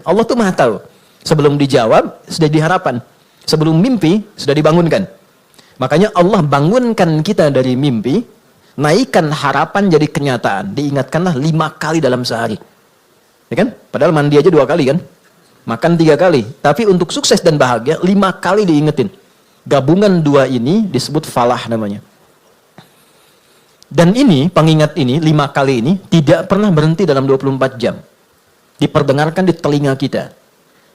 Allah tuh maha tahu. Sebelum dijawab, sudah diharapan. Sebelum mimpi, sudah dibangunkan. Makanya Allah bangunkan kita dari mimpi, naikkan harapan jadi kenyataan. Diingatkanlah 5 kali dalam sehari. Ya kan? Padahal mandi aja 2 kali kan? Makan 3 kali. Tapi untuk sukses dan bahagia, 5 kali diingetin. Gabungan 2 ini disebut falah namanya. Dan ini, pengingat ini, 5 kali ini, tidak pernah berhenti dalam 24 jam. Diperdengarkan di telinga kita.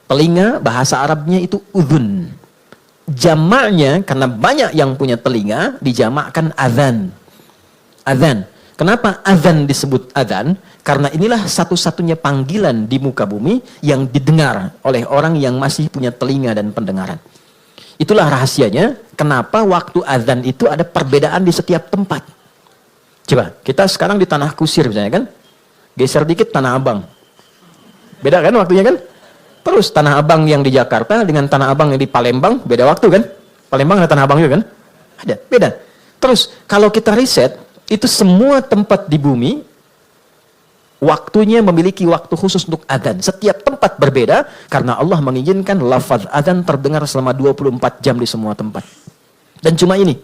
Telinga, bahasa Arabnya itu udhun. Jamaknya, karena banyak yang punya telinga, dijamakkan adhan. Adhan. Kenapa adhan disebut adhan? Karena inilah satu-satunya panggilan di muka bumi yang didengar oleh orang yang masih punya telinga dan pendengaran. Itulah rahasianya, kenapa waktu adhan itu ada perbedaan di setiap tempat. Coba, kita sekarang di Tanah Kusir misalnya kan, geser dikit Tanah Abang. Beda kan waktunya kan? Terus Tanah Abang yang di Jakarta dengan Tanah Abang yang di Palembang, beda waktu kan? Palembang ada Tanah Abang juga kan? Ada, beda. Terus, kalau kita riset, itu semua tempat di bumi, waktunya memiliki waktu khusus untuk adzan. Setiap tempat berbeda, karena Allah mengizinkan lafaz adzan terdengar selama 24 jam di semua tempat. Dan cuma ini,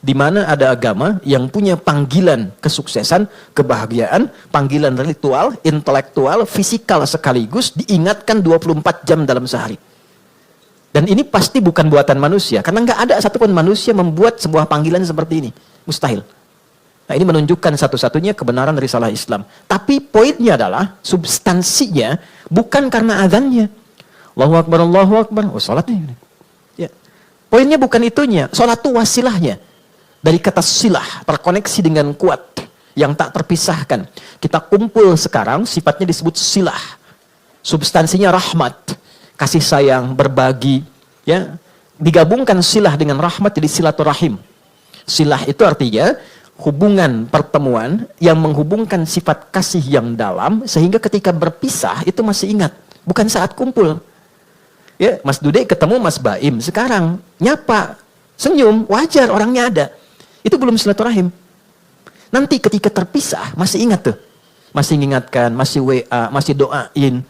di mana ada agama yang punya panggilan kesuksesan, kebahagiaan, panggilan ritual, intelektual, fisikal sekaligus, diingatkan 24 jam dalam sehari. Dan ini pasti bukan buatan manusia, karena nggak ada satupun manusia membuat sebuah panggilan seperti ini. Mustahil. Nah, ini menunjukkan satu-satunya kebenaran risalah Islam. Tapi poinnya adalah, substansinya bukan karena adzannya. Allahu Akbar, Allahu Akbar. Oh, sholatnya. Ya. Poinnya bukan itunya, sholat itu wasilahnya. Dari kata silah, terkoneksi dengan kuat, yang tak terpisahkan. Kita kumpul sekarang, sifatnya disebut silah. Substansinya rahmat, kasih sayang, berbagi. Ya, digabungkan silah dengan rahmat jadi silaturahim. Silah itu artinya hubungan pertemuan yang menghubungkan sifat kasih yang dalam, sehingga ketika berpisah itu masih ingat, bukan saat kumpul. Ya, Mas Dude ketemu Mas Baim, sekarang nyapa, senyum, wajar orangnya ada. Itu belum silaturahim. Nanti ketika terpisah, masih ingat tuh. Masih mengingatkan, masih WA, masih doain.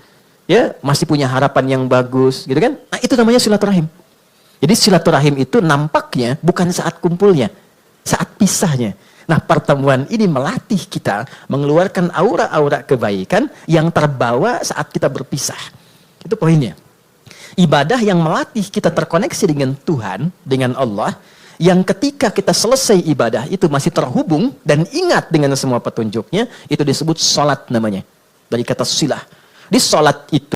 Ya, masih punya harapan yang bagus, gitu kan? Nah, itu namanya silaturahim. Jadi silaturahim itu nampaknya bukan saat kumpulnya, saat pisahnya. Nah, pertemuan ini melatih kita mengeluarkan aura-aura kebaikan yang terbawa saat kita berpisah. Itu poinnya. Ibadah yang melatih kita terkoneksi dengan Tuhan, dengan Allah, yang ketika kita selesai ibadah itu masih terhubung dan ingat dengan semua petunjuknya, itu disebut sholat namanya. Dari kata silah. Di sholat itu